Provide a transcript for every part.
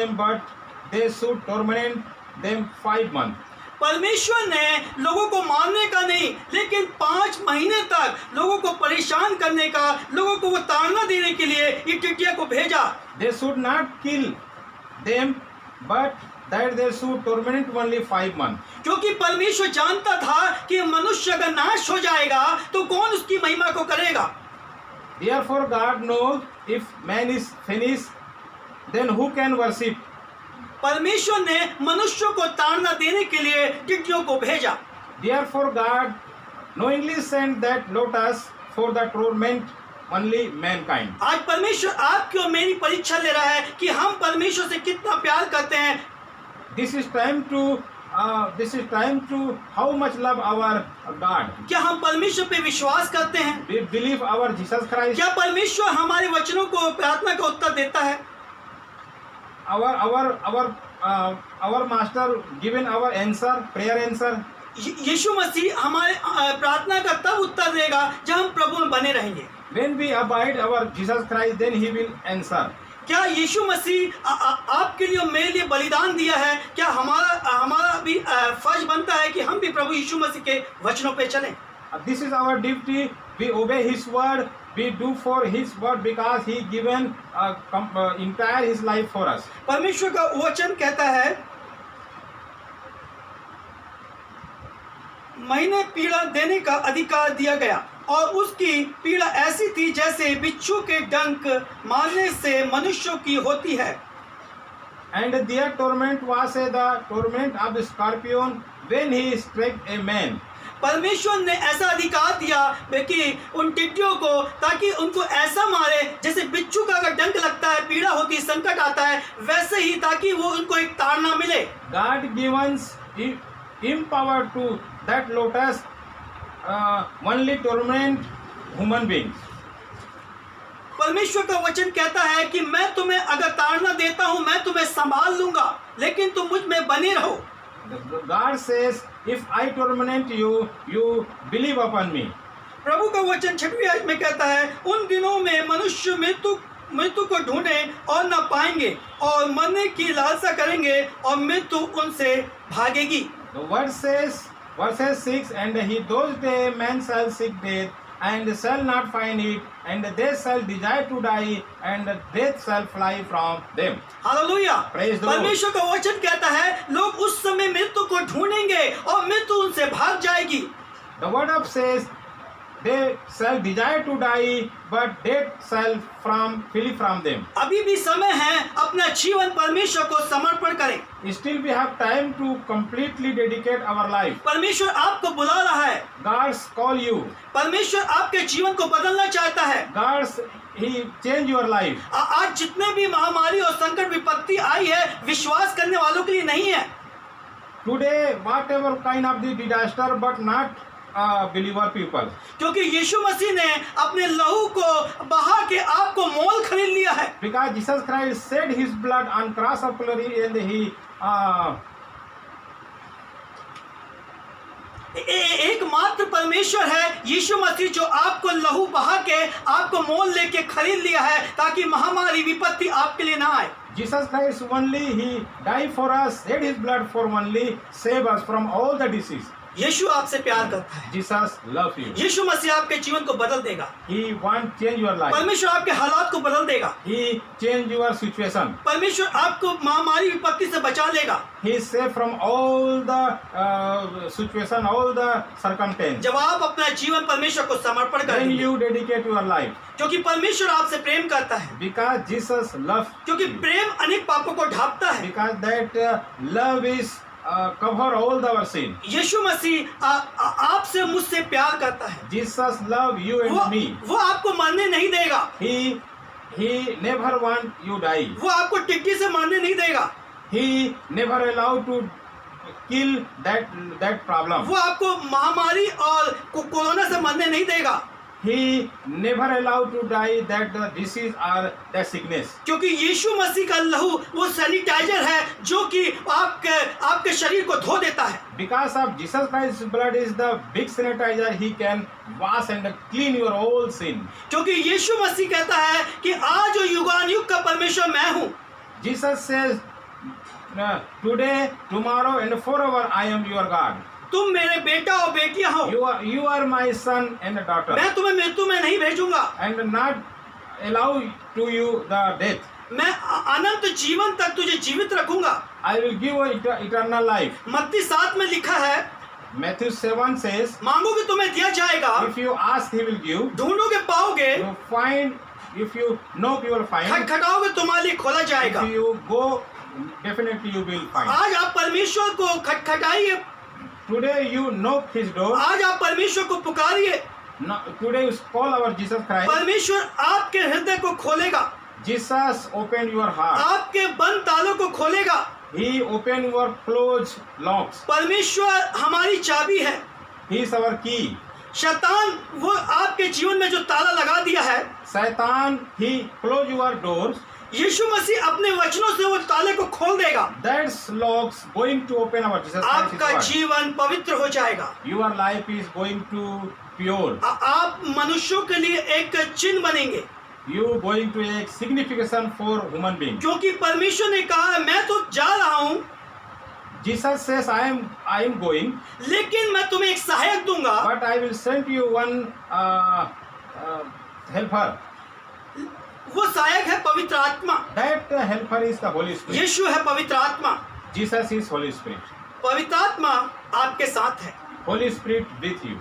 them, but they should torment them 5 months. परमेश्वर ने लोगों को मारने का नहीं, लेकिन 5 महीने तक लोगों को परेशान करने का, लोगों को वो ताड़ना देने के लिए ये टिड्डियों को भेजा। They should not kill them, but that they should torment only 5 months. क्योंकि परमेश्वर जानता था कि मनुष्य अगर नाश हो जाएगा तो कौन उसकी महिमा को करेगा। Therefore God knows if man is finished, then who can worship? परमेश्वर ने मनुष्यों को ताड़ना देने के लिए टिड्डियों को भेजा। Therefore God knowingly sent that lotus for the torment only mankind. आज परमेश्वर आपकी और मेरी परीक्षा ले रहा है कि हम परमेश्वर से कितना प्यार करते हैं। This is time to how much love our God. क्या हम परमेश्वर पे विश्वास करते हैं? We believe our Jesus Christ. क्या परमेश्वर हमारे वचनों को, प्रार्थना का उत्तर देता है? Our master given our answer, prayer answer. यीशु मसीह हमारे प्रार्थना का तब उत्तर देगा जब हम प्रभु में बने रहेंगे। When we abide our Jesus Christ, then he will answer. क्या यीशु मसीह आपके लिए और मेरे लिए बलिदान दिया है? क्या हमारा भी फर्ज बनता है कि हम भी प्रभु यीशु मसीह के वचनों पे चलें? This is our duty. We obey his word. We do for his word because he given entire his life for us. परमेश्वर का वचन कहता है, मैंने पीड़ा देने का अधिकार दिया गया और उसकी पीड़ा ऐसी थी जैसे बिच्छू के डंक मारने से मनुष्यों की होती है। And their torment was the torment of the scorpion when he struck a man. परमेश्वर ने ऐसा अधिकार दिया कि उन टिड्डियों को, ताकि उनको ऐसा मारे जैसे बिच्छू का अगर डंक लगता है, पीड़ा होती है, संकट आता है, वैसे ही ताकि वो उनको एक ताड़ना मिले। God gives empower to that lotus only torment human beings. परमेश्वर का वचन कहता है कि मैं तुम्हें अगर ताड़ना देता हूं, मैं तुम्हें संभाल लूंगा, लेकिन तुम मुझ में बने रहो। God says, if I torment you, you believe upon me. प्रभु का वचन 6वीं आयत में कहता है, उन दिनों में मनुष्य मृत्यु को ढूंढे और न पाएंगे और मरने की लालसा करेंगे और मृत्यु उनसे भागेगी। The word says, verses 6, and he those day men shall seek death and shall not find it, and they shall desire to die, and death shall fly from them. Hallelujah. Praise the Lord. परमेश्वर का वचन कहता है, लोग उस समय मृत्यु को ढूंढेंगे और मृत्यु उनसे भाग जाएगी। The word of says, they shall desire to die, but death shall flee from them. अभी भी समय है अपना जीवन परमेश्वर को समर्पण करें। Still we have time to completely dedicate our life. परमेश्वर आपको बुला रहा है। God's call you. परमेश्वर आपके जीवन को बदलना चाहता है। God's he change your life. आज जितने भी महामारी और संकट विपत्ति आई है, विश्वास करने वालों के लिए नहीं है। Today whatever kind of the disaster, but not believer people. क्योंकि यीशु मसीह ने अपने लहू को बहा के आपको मोल खरीद लिया है। Because Jesus Christ shed his blood on cross of Calvary, and he एकमात्र परमेश्वर है यीशु मसीह जो आपको लहू बहा के आपको मोल लेके खरीद लिया है, ताकि महामारी विपत्ति आपके लिए ना आए। Jesus Christ only he died for us, shed his blood for only save us from all the disease. यीशु आपसे प्यार करता है। Jesus love you. यीशु मसीह आपके जीवन को बदल देगा। He want change your life. परमेश्वर आपके हालात को बदल देगा। He change your situation. परमेश्वर आपको महामारी विपत्ति से बचा लेगा। He save from all the situation, all the circumstance. जब आप अपना जीवन परमेश्वर को समर्पण When करेंगे, you dedicate your life. क्योंकि परमेश्वर आपसे प्रेम करता है। Because Jesus love. क्योंकि प्रेम अनेक पापों को ढांपता है। Because that love is cover all our sin. यीशु मसीह आपसे मुझसे प्यार करता है। Jesus love you and me. वो आपको मरने नहीं देगा। He never want you die. वो आपको टिड्डी से मारने नहीं देगा। He never allow to kill that problem. वो आपको महामारी और कोरोना से मरने नहीं देगा। He never allow to die that the disease or the sickness. क्योंकि यीशु मसीह का लहू वो सैनिटाइजर है जो कि आपके शरीर को धो देता है। Because of Jesus Christ's blood is the big sanitizer, he can wash and clean your whole sin. क्योंकि यीशु मसीह कहता है कि आज युगानुयुग का परमेश्वर मैं हूँ। Jesus says, today, tomorrow, and forever I am your God. तुम मेरे बेटा और बेटियां हो, You are my son and daughter, मैं तुम्हें मृत्यु में नहीं भेजूंगा, and not allow to you the death. मैं अनंत जीवन तक तुझे जीवित रखूंगा। I will give you eternal life. मत्ती 7 में लिखा है, Matthew 7 says, मांगोगे तुम्हें दिया जाएगा, if you ask, he will give. ढूंढोगे पाओगे, You find, if you knock, you will find. खटखटाओगे तुम्हारे लिए खोला जाएगा। If you go, definitely you will find. आज आप परमेश्वर को खटखटाइए, Today you knock his door. आज आप परमेश्वर को पुकारिए, No, today you call our Jesus Christ. परमेश्वर आपके हृदय को खोलेगा, Jesus opened your heart. आपके बंद तालों को खोलेगा। He opened your closed locks. परमेश्वर हमारी चाबी है। He is our key. शैतान वो आपके जीवन में जो ताला लगा दिया है, Satan, he closed your doors. यीशु मसीह अपने वचनों से वो ताले को खोल देगा। That's locks going to open our Jesus Christ. आपका जीवन पवित्र हो जाएगा। Your life is going to pure. आप मनुष्यों के लिए एक चिन्ह बनेंगे, You going to a signification for human being. क्योंकि परमेश्वर ने कहा है मैं तो जा रहा हूँ, Jesus says, I am going, लेकिन मैं तुम्हें एक सहायक दूंगा। but I will send you one helper. वो सहायक है पवित्र आत्मा। That helper is the Holy Spirit. यीशु है पवित्र आत्मा। Jesus is Holy Spirit. पवित्र आत्मा आपके साथ है। Holy Spirit with you.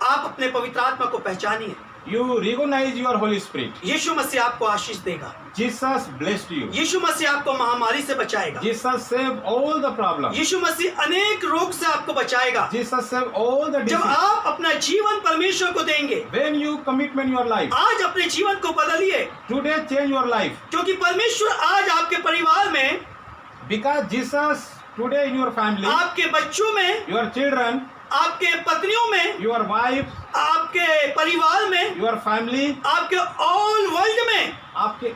आप अपने पवित्र आत्मा को पहचानिए। You recognize your Holy Spirit. यीशु मसीह आपको आशीष देगा। Jesus blessed you. यीशु मसीह आपको महामारी से बचाएगा। Jesus saved all the problems. यीशु मसीह अनेक रोग से आपको बचाएगा। Jesus saved all the जब diseases. आप अपना जीवन परमेश्वर को देंगे, When you commitment your life, आज अपने जीवन को बदलिए, today change your life. क्योंकि परमेश्वर आज आपके परिवार में, Because Jesus today in your family, आपके बच्चों में, your children, आपके पत्नियों में, your wife, आपके परिवार में, your family, आपके ऑल वर्ल्ड में, आपके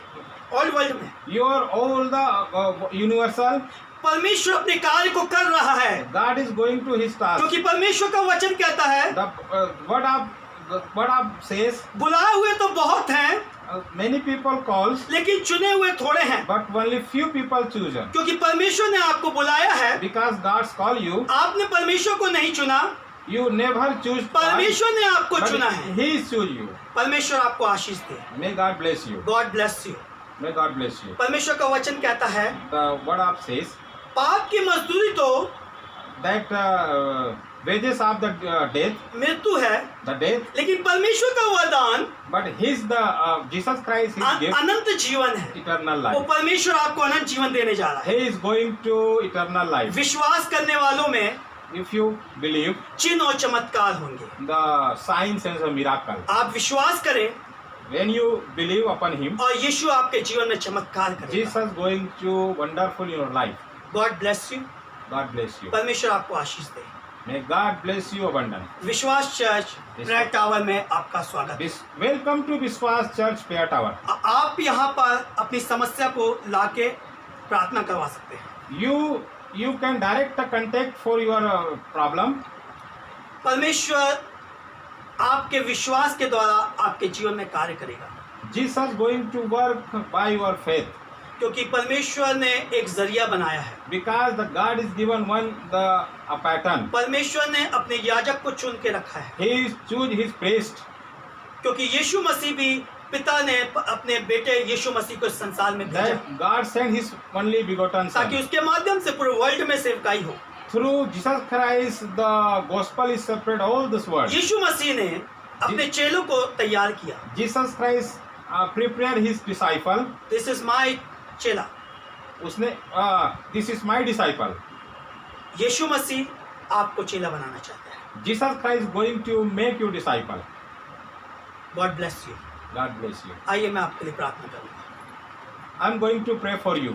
ऑल वर्ल्ड में your all the universal, परमेश्वर अपने कार्य को कर रहा है। God is going to his task. क्योंकि परमेश्वर का वचन कहता है, The word of says, बुलाए हुए तो बहुत हैं, many people calls, लेकिन चुने हुए थोड़े हैं। but only few people chosen. क्योंकि परमेश्वर ने आपको बुलाया है, Because God's call you, आपने परमेश्वर को नहीं चुना, you never choose God, परमेश्वर ने आपको but चुना है। He choose you. परमेश्वर आपको आशीष दे। May God bless you. God bless you. May God bless you. परमेश्वर का वचन कहता है, The word of says पाप की मजदूरी तो that wages of the death, मृत्यु है, the death, लेकिन परमेश्वर का वरदान but his the Jesus Christ his gift अनंत जीवन है। eternal वो life. परमेश्वर आपको अनंत जीवन देने जा रहा है। He is going to eternal life. विश्वास करने वालों में If you believe चिन्ह और चमत्कार होंगे। the signs and the miracle, आप विश्वास करें when you believe upon Him, और यीशु आपके जीवन में चमत्कार करेगा। Jesus going to wonderful in your life. God bless you. God bless you. परमेश्वर आपको आशीष दे। May God bless you abundant. विश्वास चर्च प्रेयर टावर में आपका स्वागत है। Welcome to Vishwas Church Prayer Tower. आप यहाँ पर अपनी समस्या को लाके प्रार्थना करवा सकते हैं। You can direct the contact for your problem. परमेश्वर आपके विश्वास के द्वारा आपके जीवन में कार्य करेगा, Jesus going to work by your faith. क्योंकि परमेश्वर ने एक जरिया बनाया है। Because the God is given a pattern. परमेश्वर ने अपने याजक को चुन के रखा है, He choose his priest. क्योंकि यीशु मसीह भी पिता ने अपने बेटे यीशु मसीह को इस संसार में भेजा, That God sent his only begotten ताकि Son. उसके माध्यम से पूरे वर्ल्ड में सेवकाई हो। Through Jesus Christ, the gospel is spread all this world. यीशु मसीह ने अपने चेलों को तैयार किया। Jesus Christ prepared his disciple. This is my चेला। उसने this is my disciple. यीशु मसीह आपको चेला बनाना चाहता है। Jesus Christ going to make you disciple. God bless you. God bless you. आइए मैं आपके लिए प्रार्थना करूंगा। I'm going to pray for you.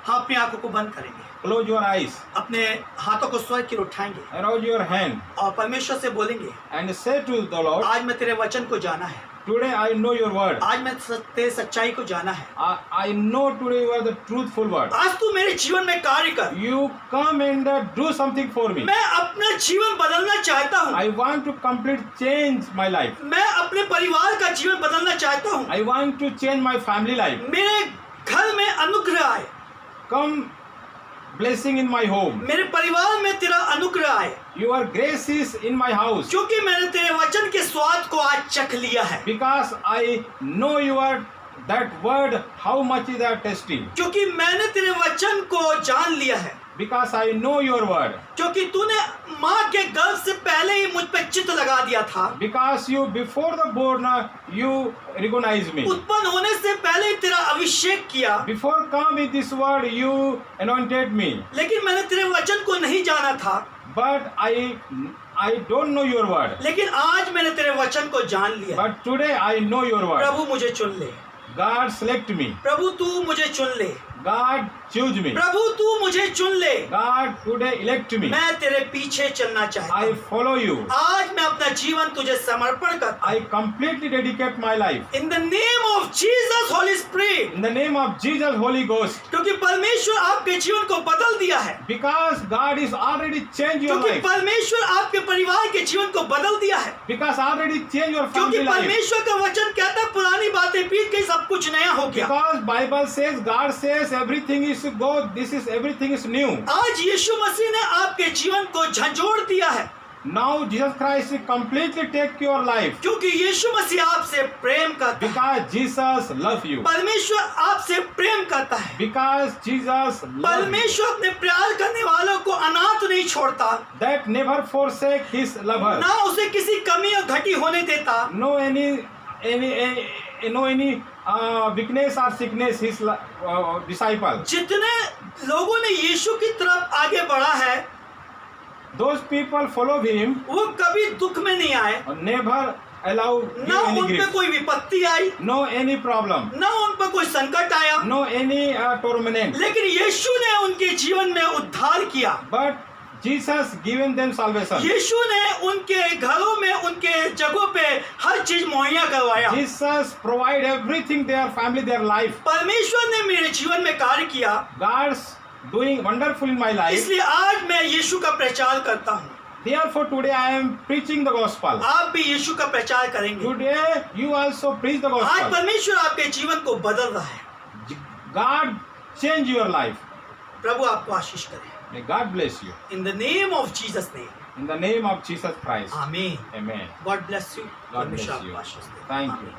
हाँ, अपनी आंखों को बंद करेंगे, Close your eyes. अपने हाथों को स्वर्ग की ओर उठाएंगे Arouse your hand और परमेश्वर से बोलेंगे, and say to the Lord, आज मैं तेरे वचन को जाना है, today I know your word. आज मैं तेरे सच्चाई को जाना है। I know today you are the truthful word. आज तू मेरे जीवन में कार्य कर। You come and do something for me. मैं अपना जीवन बदलना चाहता हूँ। I want to complete change my life. मैं अपने परिवार का जीवन बदलना चाहता हूँ। I want to change my family life. मेरे घर में अनुग्रह आए। come blessing in my home. मेरे परिवार में तेरा अनुग्रह आए, Your grace is in my house. क्योंकि मैंने तेरे वचन के स्वाद को आज चख लिया है, Because I know your that word how much is that tasty. क्योंकि मैंने तेरे वचन को जान लिया है, Because I know your word. क्योंकि तूने माँ के गर्भ से पहले ही मुझ पे चित्त लगा दिया था, Because you before the born you recognize me. उत्पन्न होने से पहले ही तेरा अभिषेक किया, Before come in this world you anointed me. लेकिन मैंने तेरे वचन को नहीं जाना था, But I don't know your word. लेकिन आज मैंने तेरे वचन को जान लिया। But today I know your word. प्रभु मुझे चुन ले, God select me. प्रभु तू मुझे चुन ले, God choose me. प्रभु तू मुझे चुन ले, God today elect me. मैं तेरे पीछे चलना चाहता I हूँ। follow you. आज मैं अपना जीवन तुझे समर्पण करता I completely dedicate my life. हूँ। In the name of Jesus, Holy Spirit, In the name of Jesus Holy Ghost. क्योंकि परमेश्वर आपके जीवन को बदल दिया है, Because God is already changed your क्योंकि life. परमेश्वर आपके परिवार के जीवन को बदल दिया है, Because already changed your क्योंकि family life. परमेश्वर का वचन कहता है पुरानी बातें बीत गई, सब कुछ नया हो गया। Because Bible says, God says everything is good. This is everything is new. आज यीशु मसीह ने आपके जीवन को झंझोड़ दिया है, Now Jesus Christ completely take your life. क्योंकि यीशु मसीह आपसे प्रेम करता है, Because Jesus love you. परमेश्वर आपसे प्रेम करता है, Because Jesus love you. परमेश्वर अपने प्यार करने वालों को अनाथ नहीं छोड़ता, That never forsake his lover. ना उसे किसी कमी और घटी होने देता, No any weakness or sickness his disciple. जितने लोगों ने यीशु की तरफ आगे बढ़ा है Those people follow him. वो कभी दुख में नहीं आए, Never allow ना any उन पे grief. कोई विपत्ति आई, No any problem. ना उन पे कोई संकट आया, No any torment. लेकिन यीशु ने उनके जीवन में उद्धार किया। But Jesus given them salvation. यीशु ने उनके घरों में, उनके जगहों पे हर चीज मुहैया करवाया। Jesus provide everything their family, their life. परमेश्वर ने मेरे जीवन में कार्य किया, God's doing wonderful in my life. इसलिए आज मैं यीशु का प्रचार करता हूँ। Therefore today I am preaching the gospel. आप भी यीशु का प्रचार करेंगे। Today you also preach the आज gospel. परमेश्वर आपके जीवन को बदल रहा है। God change your life. प्रभु आपको आशीष करे। May God bless you. In the name of Jesus name. In the name of Jesus Christ. आमीन। Amen. God bless you। God bless परमेश्वर you. आपको आशीष दे। Thank आमीन। you.